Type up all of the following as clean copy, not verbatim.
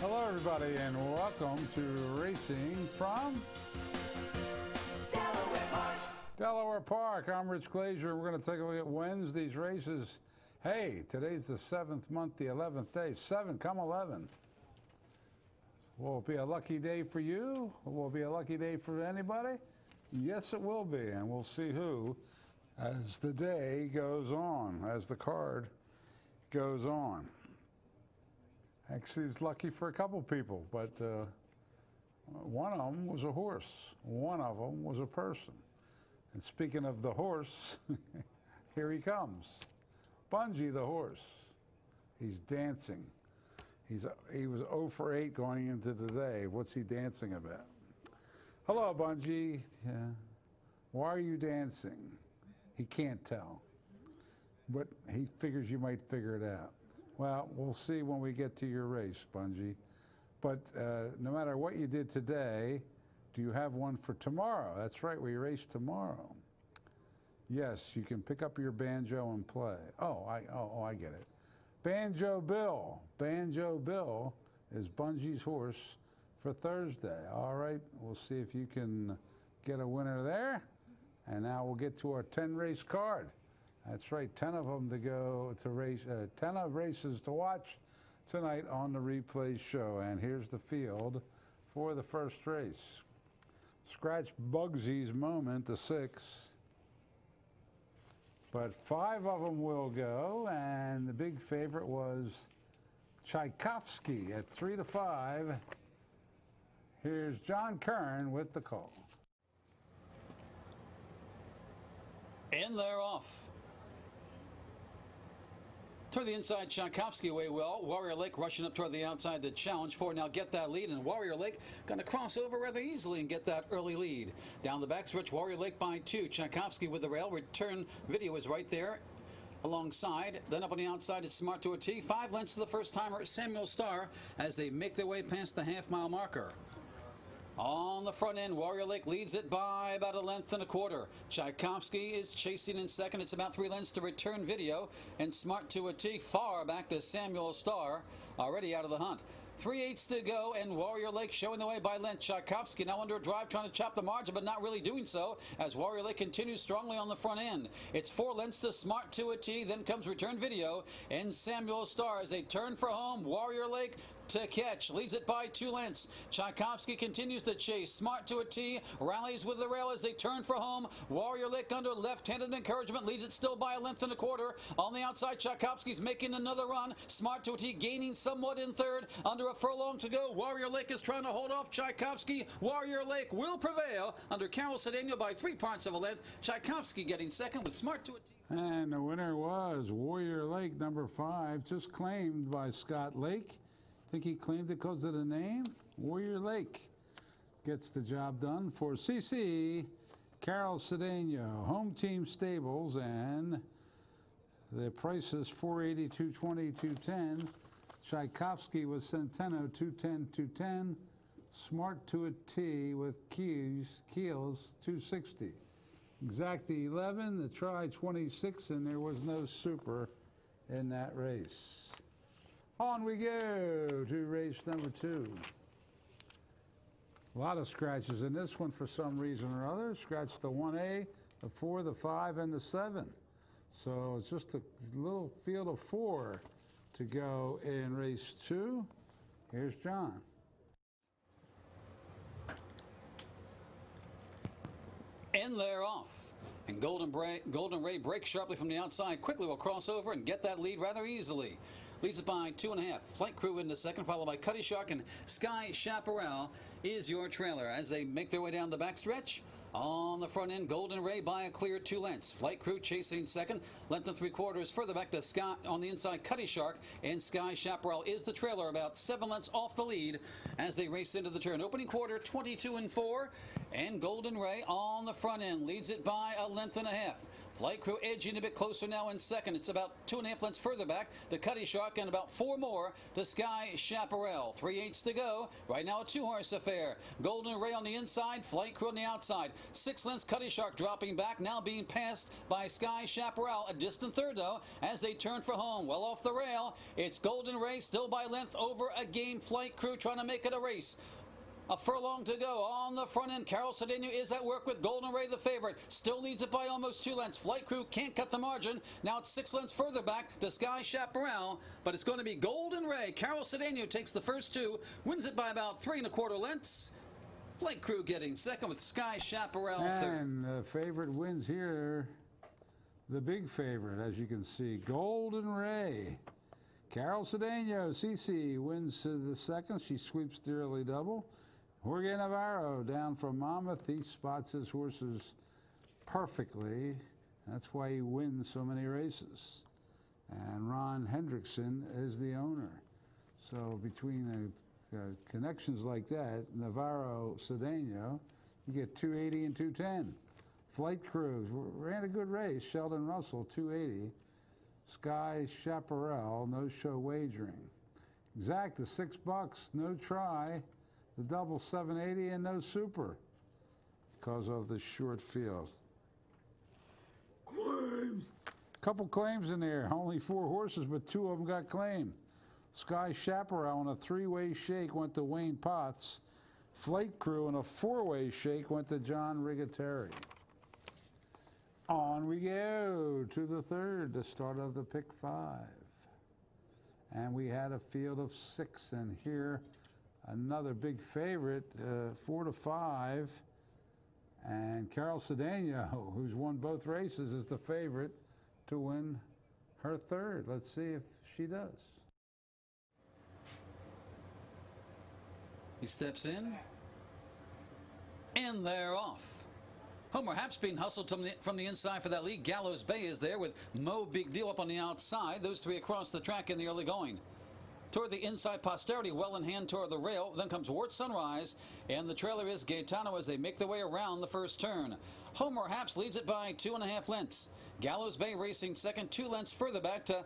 Hello, everybody, and welcome to Racing from Delaware Park. I'm Rich Glazier. We're going to take a look at Wednesday's races. Hey, today's the 7th month, the 11th day. 7, come 11. Will it be a lucky day for you? Will it be a lucky day for anybody? Yes, it will be, and we'll see who as the day goes on, as the card goes on. Actually, it's lucky for a couple people, but one of them was a horse. One of them was a person. And speaking of the horse, here he comes. Bungie the horse. He's dancing. He was 0 for 8 going into today. What's he dancing about? Hello, Bungie. Why are you dancing? He can't tell. But he figures you might figure it out. Well, we'll see when we get to your race, Bungie. But no matter what you did today, do you have one for tomorrow? That's right, we race tomorrow. Yes, you can pick up your banjo and play. I get it. Banjo Bill. Banjo Bill is Bungie's horse for Thursday. All right, we'll see if you can get a winner there. And now we'll get to our 10-race card. That's right, 10 of them to go to race, 10 of races to watch tonight on the replay show. And here's the field for the first race. Scratch Bugsy's Moment, the 6. But 5 of them will go, and the big favorite was Tchaikovsky at 3 to 5. Here's John Kern with the call. And they're off. Toward the inside, Tchaikovsky away well. Warrior Lake rushing up toward the outside to challenge for now get that lead, and Warrior Lake going to cross over rather easily and get that early lead. Down the backstretch, Warrior Lake by 2. Tchaikovsky with the rail. Return video is right there alongside. Then up on the outside, it's Smart to a T. 5 lengths to the first timer, Samuel Starr, as they make their way past the half-mile marker. On the front end, Warrior Lake leads it by about 1.25 lengths. Tchaikovsky is chasing in second. It's about 3 lengths to Return Video. And Smart to a T far back to Samuel Starr, already out of the hunt. 3/8 to go, and Warrior Lake showing the way by length. Tchaikovsky now under a drive, trying to chop the margin, but not really doing so, as Warrior Lake continues strongly on the front end. It's 4 lengths to Smart to a T, then comes Return Video, and Samuel Starr as they turn for home. Warrior Lake to catch, leads it by 2 lengths. Tchaikovsky continues to chase. Smart to a T rallies with the rail as they turn for home. Warrior Lake under left-handed encouragement leads it still by 1.25 lengths. On the outside, Tchaikovsky's making another run. Smart to a T gaining somewhat in third. Under a furlong to go. Warrior Lake is trying to hold off Tchaikovsky. Warrior Lake will prevail under Carol Cedeno by 3/parts of a length. Tchaikovsky getting second with Smart to a T. And the winner was Warrior Lake, number 5, just claimed by Scott Lake. Think he claimed it because of the name? Warrior Lake gets the job done for CC Carol Cedeno, Home Team Stables, and the price is $482, $22.10. Tchaikovsky with Centeno, $210, $210. Smart to a T with Keels, $260. Exactly 11, the try 26, and there was no super in that race. On we go to race number 2. A lot of scratches in this one for some reason or other. Scratch the 1A, the 4, the 5, and the 7. So it's just a little field of 4 to go in race 2. Here's John. And they're off. And Golden Ray breaks sharply from the outside. Quickly will cross over and get that lead rather easily. Leads it by 2.5. Flight Crew into second, followed by Cutty Shark, and Sky Chaparral is your trailer as they make their way down the backstretch. On the front end, Golden Ray by a clear 2 lengths. Flight Crew chasing second. 1 3/4 further back to Scott on the inside. Cutty Shark and Sky Chaparral is the trailer, about 7 lengths off the lead as they race into the turn. Opening quarter, 22 and 4. And Golden Ray on the front end leads it by 1.5 lengths. Flight Crew edging a bit closer now in second. It's about 2.5 lengths further back to Cuddy Shark and about 4 more to Sky Chaparral. 3/8 to go. Right now a 2-horse affair. Golden Ray on the inside, Flight Crew on the outside. 6 lengths Cuddy Shark dropping back, now being passed by Sky Chaparral. A distant third though as they turn for home. Well off the rail. It's Golden Ray still by length over a game. Flight Crew trying to make it a race. A furlong to go on the front end. Carol Cedeno is at work with Golden Ray, the favorite. Still leads it by almost 2 lengths. Flight Crew can't cut the margin. Now it's 6 lengths further back to Sky Chaparral, but it's going to be Golden Ray. Carol Cedeno takes the first 2, wins it by about 3 1/4 lengths. Flight Crew getting second with Sky Chaparral third. And the favorite wins here. The big favorite, as you can see, Golden Ray. Carol Cedeno, CC, wins the second. She sweeps the early double. Jorge Navarro down from Monmouth. He spots his horses perfectly. That's why he wins so many races. And Ron Hendrickson is the owner. So between connections like that, Navarro, Cedeno, you get 280 and 210. Flight Crew ran a good race. Sheldon Russell, 280. Sky Chaparral, no show wagering. Exacta, $6, no try. The double 780 and no super because of the short field. Claims. Couple claims in there. Only 4 horses, but 2 of them got claimed. Sky Chaparral on a 3-way shake went to Wayne Potts. Flight Crew in a 4-way shake went to John Rigateri. On we go to the third, the start of the pick 5. And we had a field of 6, and here another big favorite, 4 to 5. And Carol Cedeno, who's won both races, is the favorite to win her third. Let's see if she does. He steps in, and they're off. Homer Haps being hustled from the inside for that lead. Gallows Bay is there with Mo Big Deal up on the outside. Those 3 across the track in the early going. Toward the inside, Posterity well in hand toward the rail. Then comes Wart Sunrise, and the trailer is Gaetano as they make their way around the first turn. Homer Haps leads it by 2.5 lengths. Gallows Bay racing second, 2 lengths further back to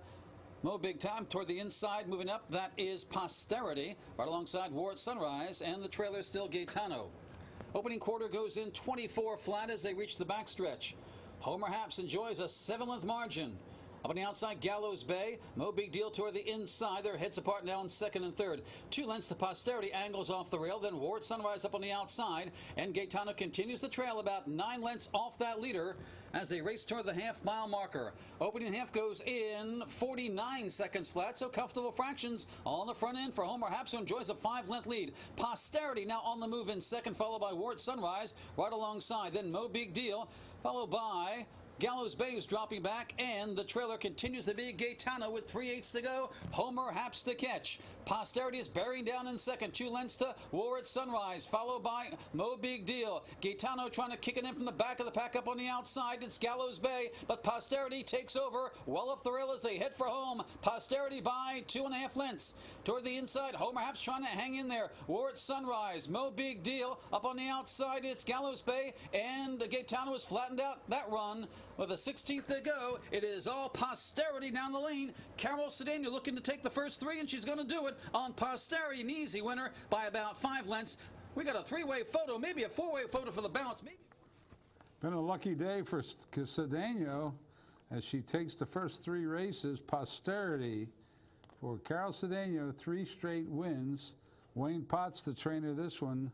Mo Big Time toward the inside. Moving up, that is Posterity, right alongside Wart Sunrise, and the trailer still Gaetano. Opening quarter goes in 24 flat as they reach the backstretch. Homer Haps enjoys a 7-length margin. Up on the outside, Gallows Bay. Mo Big Deal toward the inside. Their heads apart now in second and third. 2 lengths to Posterity, angles off the rail. Then Ward Sunrise up on the outside. And Gaetano continues the trail about 9 lengths off that leader as they race toward the half-mile marker. Opening half goes in 49 seconds flat, so comfortable fractions on the front end for Homer Haps, who enjoys a 5-length lead. Posterity now on the move in second, followed by Ward Sunrise right alongside. Then Mo Big Deal, followed by Gallows Bay is dropping back, and the trailer continues to be Gaetano with 3/8 to go. Homer Haps to catch. Posterity is bearing down in second. 2 lengths to Ward Sunrise, followed by Mo Big Deal. Gaetano trying to kick it in from the back of the pack up on the outside. It's Gallows Bay, but Posterity takes over well up the rail as they head for home. Posterity by 2.5 lengths. Toward the inside, Homer Haps trying to hang in there. Ward Sunrise, Mo Big Deal. Up on the outside, it's Gallows Bay, and Gaetano has flattened out that run. With a 16th to go, it is all Posterity down the lane. Carol Cedeno looking to take the first 3, and she's going to do it on Posterity. An easy winner by about 5 lengths. We got a 3-way photo, maybe a 4-way photo for the bounce. Maybe. Been a lucky day for Cedeno as she takes the first 3 races. Posterity for Carol Cedeno, 3 straight wins. Wayne Potts, the trainer of this one.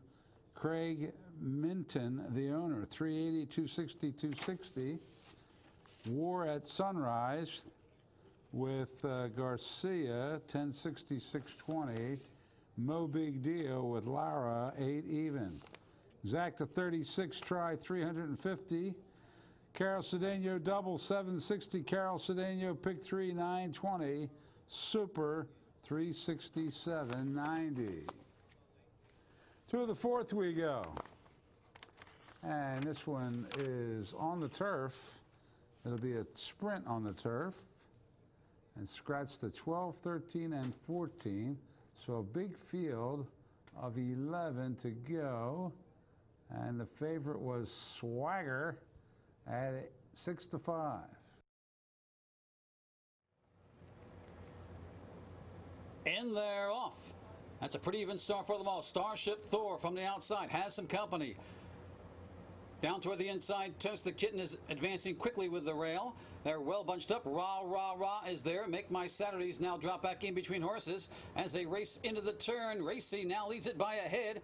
Craig Minton, the owner, 380, 260, 260. War at Sunrise with Garcia, 1060, 620. Mo Big Deal with Lara, 8 even. Exacta 36, try 350. Carol Cedeno double, 760. Carol Cedeno pick 3, 920. Super, 367.90. To the fourth we go. And this one is on the turf. It'll be a sprint on the turf. And scratch the 12, 13, and 14. So a big field of 11 to go. And the favorite was Swagger. at 6-5. And they're off. That's a pretty even start for them all. Starship Thor from the outside has some company. Down toward the inside, Toast the Kitten is advancing quickly with the rail. They're well bunched up. Rah, rah, rah is there. Make My Saturdays now drop back in between horses as they race into the turn. Racy now leads it by a head.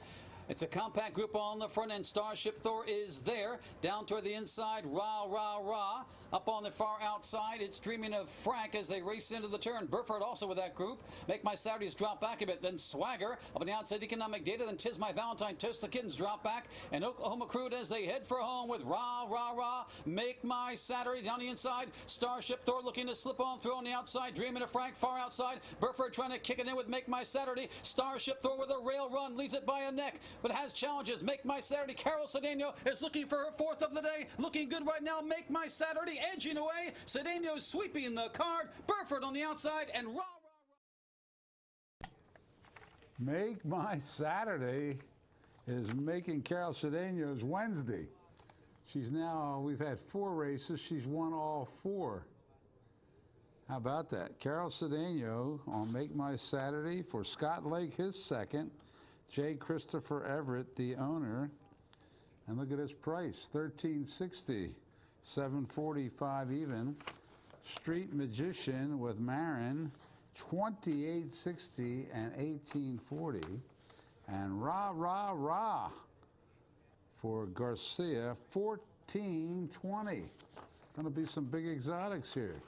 It's a compact group on the front end. Starship Thor is there. Down toward the inside, Rah, Rah, Rah. Up on the far outside, it's Dreaming of Frank as they race into the turn. Burford also with that group. Make My Saturdays drop back a bit. Then Swagger up on the outside, Economic Data. Then Tis My Valentine. Toast the Kittens drop back. And Oklahoma Crude as they head for home with Rah, Rah, Rah. Make My Saturday down the inside. Starship Thor looking to slip on through on the outside. Dreaming of Frank far outside. Burford trying to kick it in with Make My Saturday. Starship Thor with a rail run leads it by a neck, but has challenges. Make My Saturday. Carol Cedeno is looking for her fourth of the day. Looking good right now. Make My Saturday edging away. Cedeno sweeping the card. Burford on the outside and Rah, Rah, Rah. Make My Saturday is making Carol Cedeno's Wednesday. She's now, we've had 4 races. She's won all 4. How about that? Carol Cedeno on Make My Saturday for Scott Lake, his second. J. Christopher Everett, the owner. And look at his price, $13.60, $7.45 even. Street Magician with Marin, $28.60 and $18.40. And Rah, Rah, Rah for Garcia, $14.20. Going to be some big exotics here.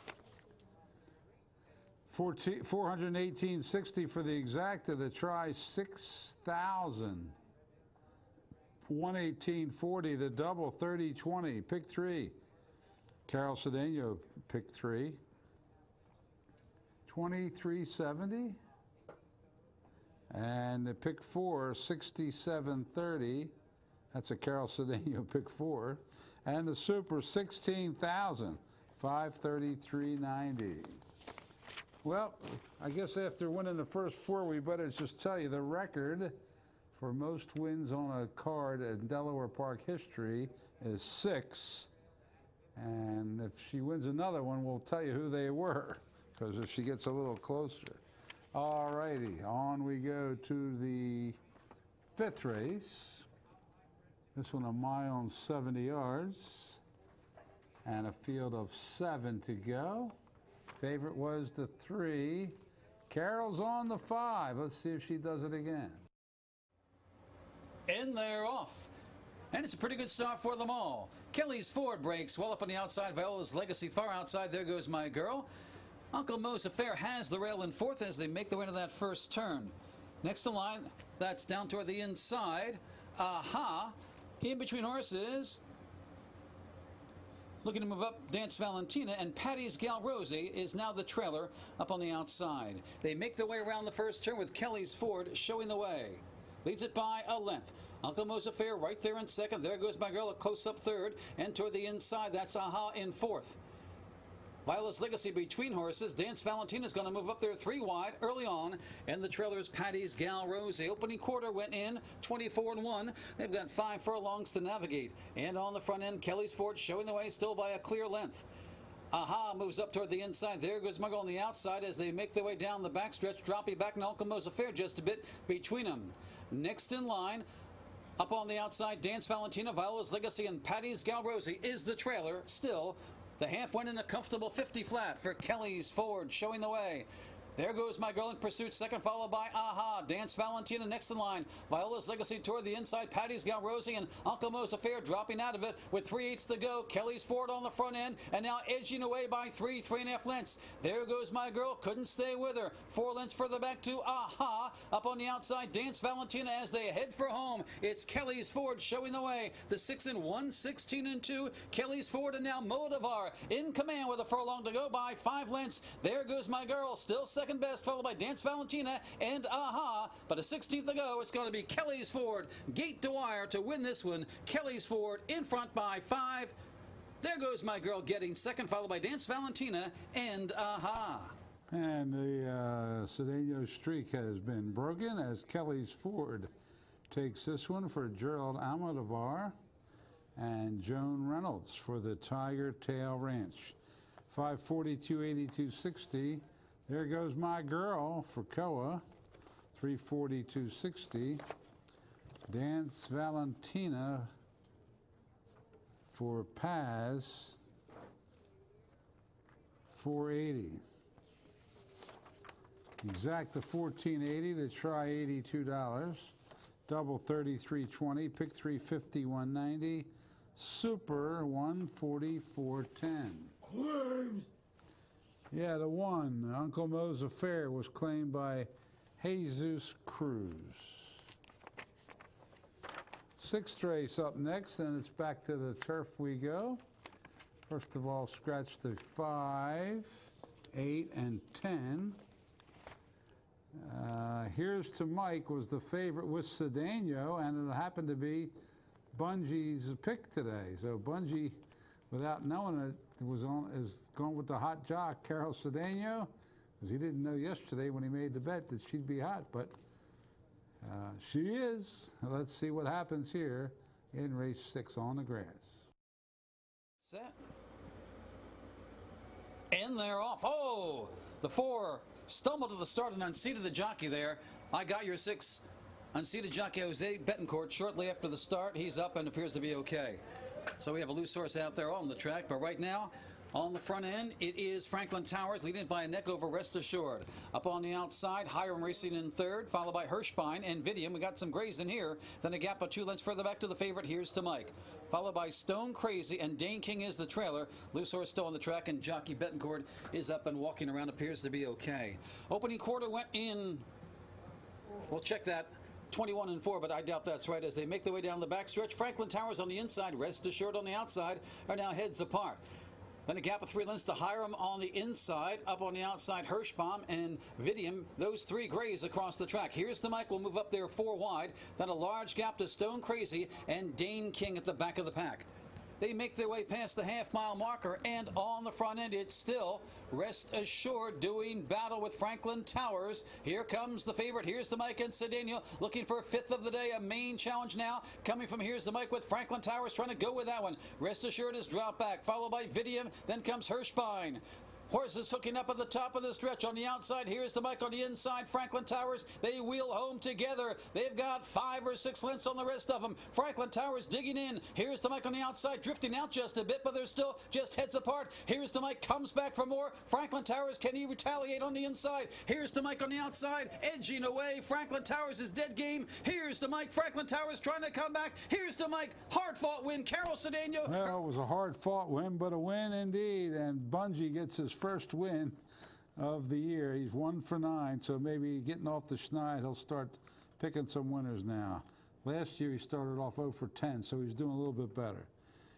$418.60 for the exacta. The try, $6,000. $118.40. The double, $30.20. Pick 3. Carol Cedeno, pick 3. $23.70. And the pick 4, $67.30. That's a Carol Cedeno pick 4. And the super, $16,000. $533.90. Well, I guess after winning the first 4, we better just tell you the record for most wins on a card in Delaware Park history is 6. And if she wins another one, we'll tell you who they were, because if she gets a little closer. All righty, on we go to the 5th race. This one a mile and 70 yards. And a field of 7 to go. Favorite was the 3. Carol's on the 5. Let's see if she does it again. And they're off. And it's a pretty good start for them all. Kelly's Ford breaks well up on the outside. Viola's Legacy far outside. There goes My Girl. Uncle Mo's Affair has the rail in 4th as they make their way to that first turn. Next in line, that's down toward the inside. Aha. In between horses. Looking to move up, Dance Valentina, and Patty's Gal Rosie is now the trailer up on the outside. They make their way around the first turn with Kelly's Ford showing the way. Leads it by a length. Uncle Mo's Affair right there in 2nd. There goes My Girl, a close-up 3rd. And toward the inside, that's Aha in 4th. Viola's Legacy between horses. Dance Valentina's going to move up there 3 wide early on. And the trailer's Patty's Gal Rosie. Opening quarter went in 24-1. They've got 5 furlongs to navigate. And on the front end, Kelly's Ford showing the way still by a clear length. Aha moves up toward the inside. There goes My Girl on the outside as they make their way down the backstretch, dropping back in Uncle Mo's Affair just a bit between them. Next in line, up on the outside, Dance Valentina, Viola's Legacy, and Patty's Gal Rosie is the trailer still. The half went in a comfortable 50 flat for Kelly's Ford showing the way. There goes My Girl in pursuit, 2nd, followed by Aha. Dance Valentina next in line. Viola's Legacy toward the inside. Patty's Gal Rosie and Uncle Mo's Affair dropping out of it with 3/8 to go. Kelly's Ford on the front end and now edging away by 3.5 lengths. There goes My Girl. Couldn't stay with her. 4 lengths further back to Aha. Up on the outside, Dance Valentina as they head for home. It's Kelly's Ford showing the way. The 6 and 1, 16 and 2. Kelly's Ford and now Moldavar in command with a furlong to go by 5 lengths. There goes My Girl, still second best, followed by Dance Valentina and Aha. But a 16th to go, it's going to be Kelly's Ford, gate to wire to win this one. Kelly's Ford in front by 5. There goes My Girl getting 2nd, followed by Dance Valentina and Aha. And the Cedeno streak has been broken as Kelly's Ford takes this one for Gerald Almodovar. and Joan Reynolds for the Tiger Tail Ranch. 542.8260. There goes my girl for Koa. 342.60. Dance Valentina for Paz. 480. Exacta 1480 to try $82. Double 33.20. Pick 350 190. Super 144.10. Claims. Yeah, the one, Uncle Mo's Affair, was claimed by Jesus Cruz. Sixth race up next, and it's back to the turf we go. First of all, scratch the 5, 8, and 10. Here's to Mike was the favorite with Cedeno, and it happened to be Bungie's pick today. So Bungie, without knowing it, is going with the hot jock, Carol Cedeno, because he didn't know yesterday when he made the bet that she'd be hot, but she is. Let's see what happens here in race 6 on the grass. Set. And they're off. Oh, the 4 stumbled to the start and unseated the jockey there. I got your 6 unseated jockey, Jose Betancourt, shortly after the start. He's up and appears to be okay. So we have a loose horse out there on the track, but right now, on the front end, it is Franklin Towers leading by a neck over Rest Assured. Up on the outside, Hiram racing in third, followed by Hirschbein and Vidium. We got some grays in here. Then a gap of 2 lengths further back to the favorite. Here's to Mike. Followed by Stone Crazy and Dane King is the trailer. Loose horse still on the track, and jockey Betancourt is up and walking around. Appears to be okay. Opening quarter went in. We'll check that. 21 and 4, but I doubt that's right as they make their way down the backstretch. Franklin Towers on the inside, Rest Assured on the outside are now heads apart. Then a gap of 3 lengths to Hiram on the inside. Up on the outside, Hirschbaum and Vidium. Those 3 grays across the track. Here's the Mike. We'll move up there 4 wide. Then a large gap to Stone Crazy and Dane King at the back of the pack. They make their way past the half-mile marker, and on the front end, it's still Rest Assured doing battle with Franklin Towers. Here comes the favorite. Here's the Mike and Cedeno looking for a 5th of the day, a main challenge now. Coming from Here's the Mike with Franklin Towers trying to go with that one. Rest Assured is dropped back, followed by Vidium. Then comes Hirschbein. Horses hooking up at the top of the stretch. On the outside, here's the Mike. On the inside, Franklin Towers. They wheel home together. They've got 5 or 6 lengths on the rest of them. Franklin Towers digging in. Here's the Mike on the outside, drifting out just a bit, but they're still just heads apart. Here's the Mike, comes back for more. Franklin Towers, can he retaliate on the inside? Here's the Mike on the outside, edging away. Franklin Towers is dead game. Here's the Mike. Franklin Towers trying to come back. Here's the Mike. Hard-fought win. Carol Cedeno. Well, it was a hard-fought win, but a win indeed, and Bungie gets his first win of the year. He's 1 for 9, so maybe getting off the schneid, he'll start picking some winners now. Last year he started off 0 for 10, so he's doing a little bit better.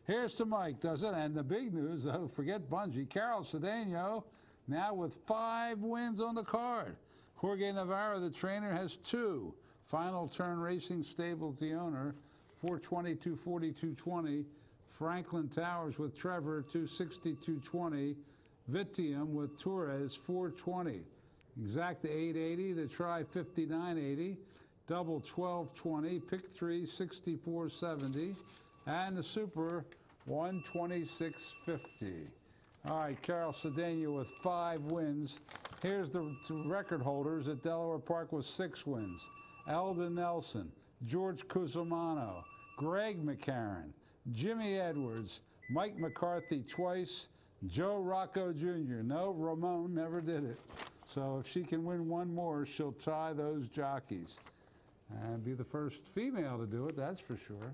Here's to Mike, does it? And the big news, though, forget Bungie. Carol Cedeno now with 5 wins on the card. Jorge Navarro, the trainer, has 2. Final Turn Racing Stables, the owner, 420, 240, 220. Franklin Towers with Trevor, 260, 220. Vitium with Torres, 420. Exacta 880, the try 5980. Double 1220. Pick 3, 6470. And the super 126.50. All right, Carol Cedeno with 5 wins. Here's the record holders at Delaware Park with 6 wins. Eldon Nelson, George Cusumano, Greg McCarron, Jimmy Edwards, Mike McCarthy twice, Joe Rocco Jr. No, Ramon never did it. So if she can win 1 more, she'll tie those jockeys and be the first female to do it, that's for sure.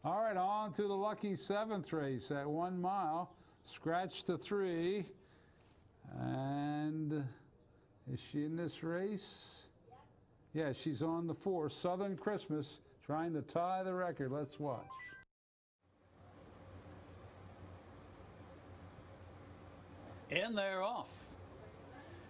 All right, on to the lucky 7th race at 1 mile. Scratch the 3. And is she in this race? Yeah, she's on the 4. Southern Christmas, trying to tie the record. Let's watch. And they're off.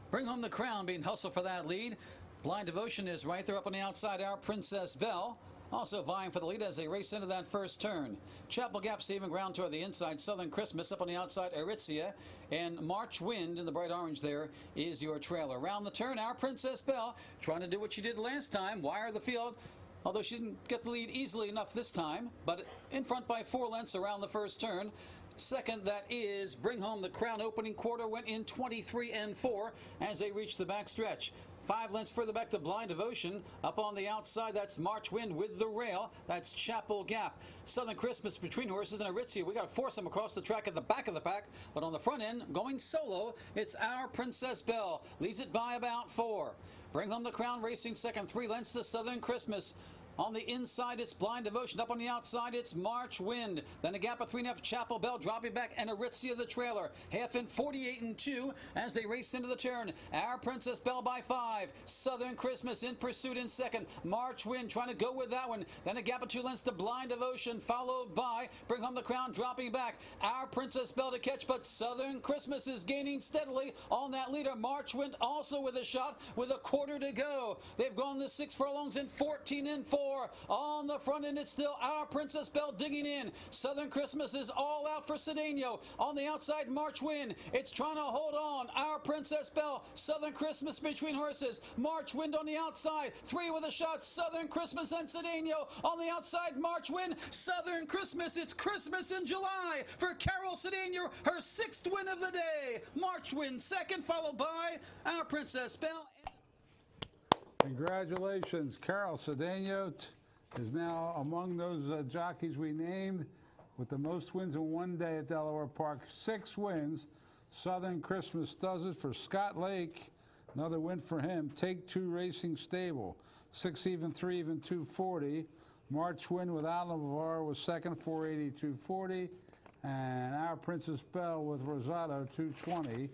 Bring Home the Crown being hustled for that lead. Blind Devotion is right there up on the outside. Our Princess Belle also vying for the lead as they race into that first turn. Chapel Gap saving ground toward the inside. Southern Christmas up on the outside. Aritzia and March Wind in the bright orange there is your trailer. Around the turn, Our Princess Belle trying to do what she did last time. Wire the field. although she didn't get the lead easily enough this time, but in front by 4 lengths around the first turn. Second, that is Bring Home the Crown. Opening quarter went in 23 and 4 as they reached the back stretch. 5 lengths further back to Blind Devotion. Up on the outside, that's March Wind with the rail. That's Chapel Gap. Southern Christmas between horses and Aritzia. We got to force them across the track at the back of the pack. But on the front end, going solo, it's Our Princess Belle. Leads it by about 4. Bring Home the Crown racing second, 3 lengths to Southern Christmas. On the inside, it's Blind Devotion. Up on the outside, it's March Wind. Then a gap of 3.5, Chapel Belle dropping back, and Aritzia the trailer. Half in 48 and 2 as they race into the turn. Our Princess Belle by 5. Southern Christmas in pursuit in second. March Wind trying to go with that one. Then a gap of 2 lengths to Blind Devotion, followed by Bring Home the Crown dropping back. Our Princess Belle to catch, but Southern Christmas is gaining steadily on that leader. March Wind also with a shot with a quarter to go. They've gone the 6 furlongs in 14 and 4. On the front end, it's still Our Princess Belle digging in. Southern Christmas is all out for Cedeno. On the outside, March Wind. It's trying to hold on. Our Princess Belle. Southern Christmas between horses. March Wind on the outside. 3 with a shot. Southern Christmas and Cedeno. On the outside, March Wind. Southern Christmas. It's Christmas in July for Carol Cedeno. Her 6th win of the day. March Wind second, followed by Our Princess Belle. Congratulations. Carol Cedeno is now among those jockeys we named with the most wins in one day at Delaware Park. 6 wins. Southern Christmas does it for Scott Lake. Another win for him. Take Two Racing Stable. 6 even, 3 even, 240. March Wind with Alnavar was second, 480, 240. And Our Princess Belle with Rosado, 220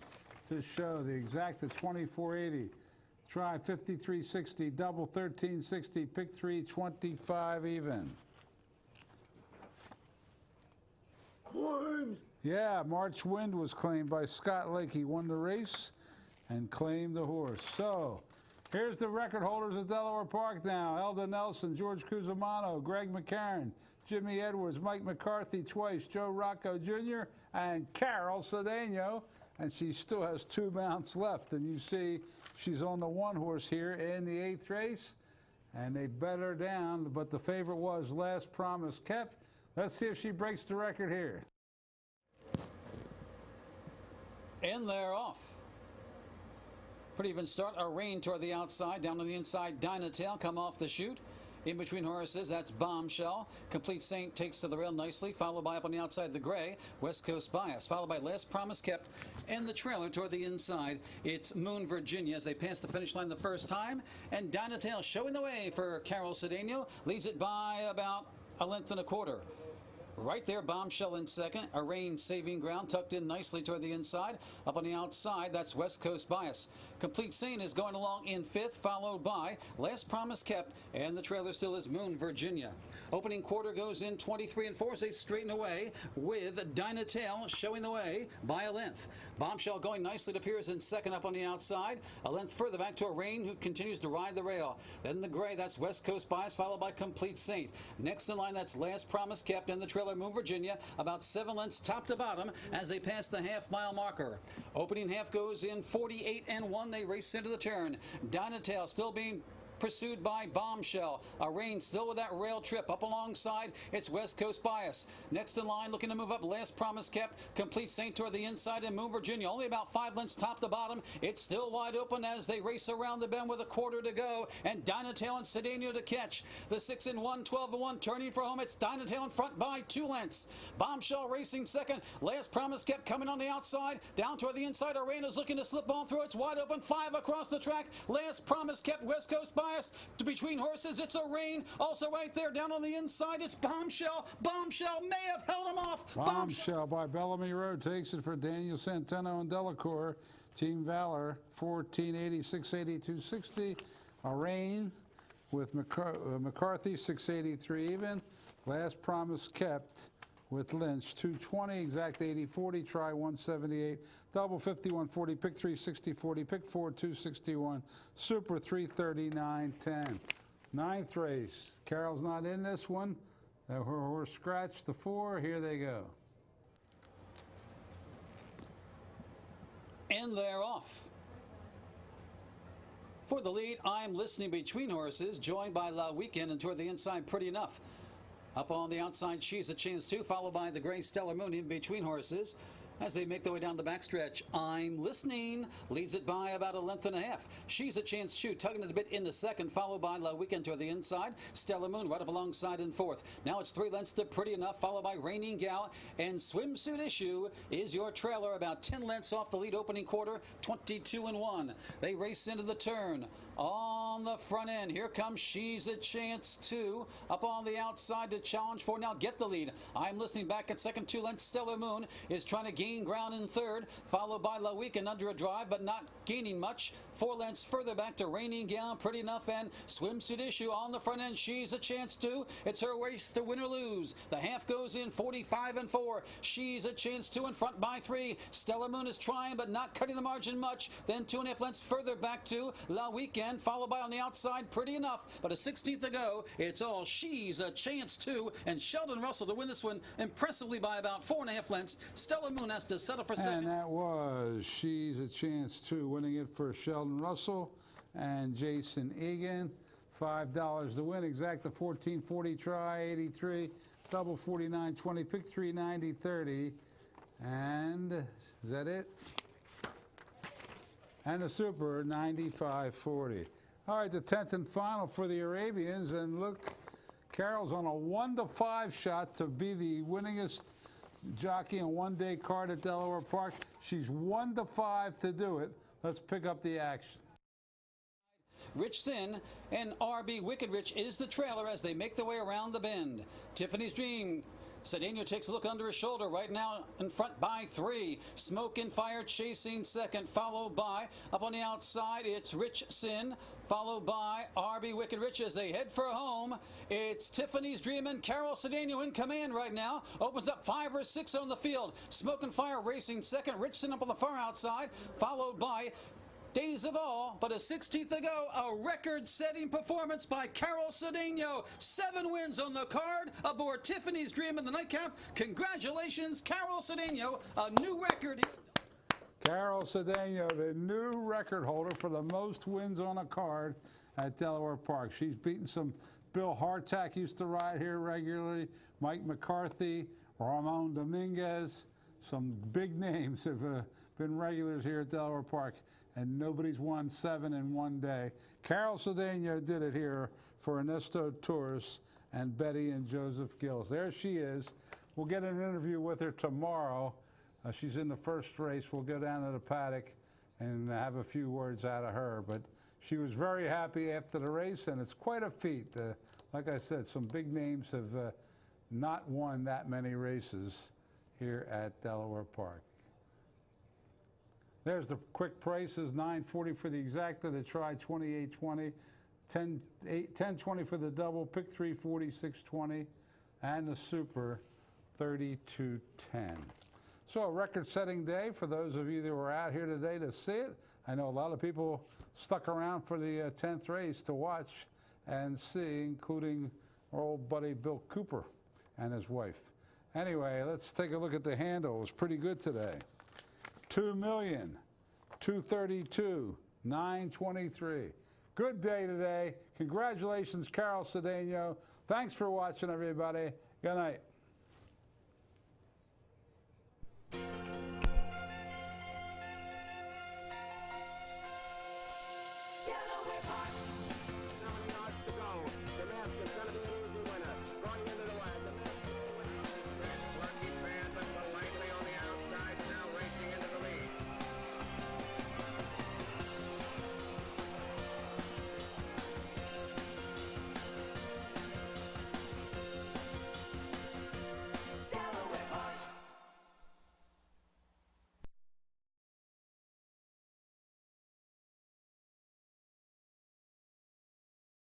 to show the exact at 2480. Try 53.60, double 13.60, pick 3, 25 even. Claims. Yeah, March Wind was claimed by Scott Lake. He won the race and claimed the horse. So here's the record holders at Delaware Park now. Eldon Nelson, George Cusimano, Greg McCarron, Jimmy Edwards, Mike McCarthy twice, Joe Rocco Jr., and Carol Cedeno. And she still has 2 mounts left. And you see she's on the 1 horse here in the 8th race. And they bet her down, but the favorite was Last Promise Kept. Let's see if she breaks the record here. And they're off. Pretty even start. A Rain toward the outside. Down on the inside, Dynatail come off the chute. In between horses, that's Bombshell. Complete Saint takes to the rail nicely, followed by up on the outside, the Gray, West Coast Bias, followed by Last Promise Kept, and the trailer toward the inside. It's Moon Virginia as they pass the finish line the first time, and Dynatail showing the way for Carol Cedeno, leads it by about 1.25 lengths. Right there, Bombshell in second. A Rain saving ground, tucked in nicely toward the inside. Up on the outside, that's West Coast Bias. Complete Saint is going along in 5th, followed by Last Promise Kept, and the trailer still is Moon Virginia. Opening quarter goes in 23 and 4 as they straighten away with Dynatail showing the way by 1 length. Bombshell going nicely to Piers in second up on the outside. 1 length further back to A Rain, who continues to ride the rail. Then the Gray, that's West Coast Bias, followed by Complete Saint. Next in line, that's Last Promise Kept, and the trailer Moon Virginia, about 7 lengths top to bottom as they pass the half-mile marker. Opening half goes in 48 and 1. They race into the turn. Dynatail still being pursued by Bombshell. A Rain still with that rail trip. Up alongside, it's West Coast Bias. Next in line, looking to move up, Last Promise Kept. Complete Saint toward the inside, and Moon Virginia. Only about 5 lengths top to bottom. It's still wide open as they race around the bend with a quarter to go. And Dynatail and Cedeno to catch. The 6 and 1, 12 and 1, turning for home. It's Dynatail in front by 2 lengths. Bombshell racing second. Last Promise Kept coming on the outside. Down toward the inside, A Rain is looking to slip on through. It's wide open, 5 across the track. Last Promise Kept, West Coast Bias. To between horses, it's A Rain. Also right there down on the inside, it's Bombshell. Bombshell may have held him off. Bombshell by Bellamy Road takes it for Daniel Santeno and Delacour. Team Valor, 1480, 680, 260. A Rain with McCarthy, 683 even. Last Promise Kept with Lynch, 220, exact 80-40, try 178, double 51-40, pick 3, 60-40, pick 4, 261, super 339-10. 9th race. Carol's not in this one. Her horse scratched the 4. Here they go. And they're off. For the lead, I'm Listening Between Horses, joined by La Weekend, and toward the inside, Pretty Enough. Up on the outside, She's a Chance 2, followed by the Gray Stellar Moon in between horses. As they make their way down the backstretch, I'm Listening leads it by about a length and a half. She's a Chance 2, tugging at the bit in the second, followed by La Weekend toward the inside. Stellar Moon right up alongside in fourth. Now it's 3 lengths to Pretty Enough, followed by Reigning Gal, and Swimsuit Issue is your trailer, about 10 lengths off the lead opening quarter, 22-1. They race into the turn. On the front end, here comes She's a Chance 2. Up on the outside to challenge for now, get the lead. I'm Listening back at second, 2 lengths. Stellar Moon is trying to gain ground in third, followed by La Weekend under a drive, but not gaining much. 4 lengths further back to Reigning Gal, Pretty Enough, and Swimsuit Issue on the front end. She's a Chance 2. It's her race to win or lose. The half goes in 45-4. She's a Chance 2 in front by 3. Stellar Moon is trying, but not cutting the margin much. Then 2.5 lengths further back to La Weekend, followed by on the outside Pretty Enough, but a 16th to go. It's all She's a Chance 2, and Sheldon Russell to win this one impressively by about 4.5 lengths. Stellar Moon has to settle for second. And that was She's a Chance 2, winning it for Sheldon Russell and Jason Egan. $5 to win. Exacta 1440, try 83, double 4920, pick 390 30. And is that it? And the super 95.40. All right, the 10th and final for the Arabians, and look, Carol's on a 1-5 shot to be the winningest jockey in one-day card at Delaware Park. She's 1-5 to do it. Let's pick up the action. Rich Sin and RB Wicked Rich is the trailer as they make their way around the bend. Tiffany's Dream. Cedeno takes a look under his shoulder right now in front by 3. Smoke and Fire chasing second, followed by, up on the outside, it's Rich Sin, followed by RB Wicked Rich as they head for home. It's Tiffany's Dream and Carol Cedeno in command right now. Opens up 5 or 6 on the field. Smoke and Fire racing second. Rich Sin up on the far outside, followed by Days of All, but a 16th to go. A record-setting performance by Carol Cedeno. 7 wins on the card aboard Tiffany's Dream in the nightcap. Congratulations, Carol Cedeno, a new record. Carol Cedeno, the new record holder for the most wins on a card at Delaware Park. She's beaten some. Bill Hartack used to ride here regularly. Mike McCarthy, Ramon Dominguez. Some big names have been regulars here at Delaware Park, and nobody's won 7 in one day. Carol Cedeno did it here for Ernesto Torres and Betty and Joseph Gills. There she is. We'll get an interview with her tomorrow. She's in the first race. We'll go down to the paddock and have a few words out of her. But she was very happy after the race, and it's quite a feat. Like I said, some big names have not won that many races here at Delaware Park. There's the quick prices, $9.40 for the exacta, the try $28.20, $10.20 for the double, pick 3 $46.20, and the super $32.10. So a record-setting day for those of you that were out here today to see it. I know a lot of people stuck around for the 10th race to watch and see, including our old buddy Bill Cooper and his wife. Anyway, let's take a look at the handle. It was pretty good today. 2,232,923. Good day today. Congratulations, Carol Cedeno. Thanks for watching, everybody. Good night.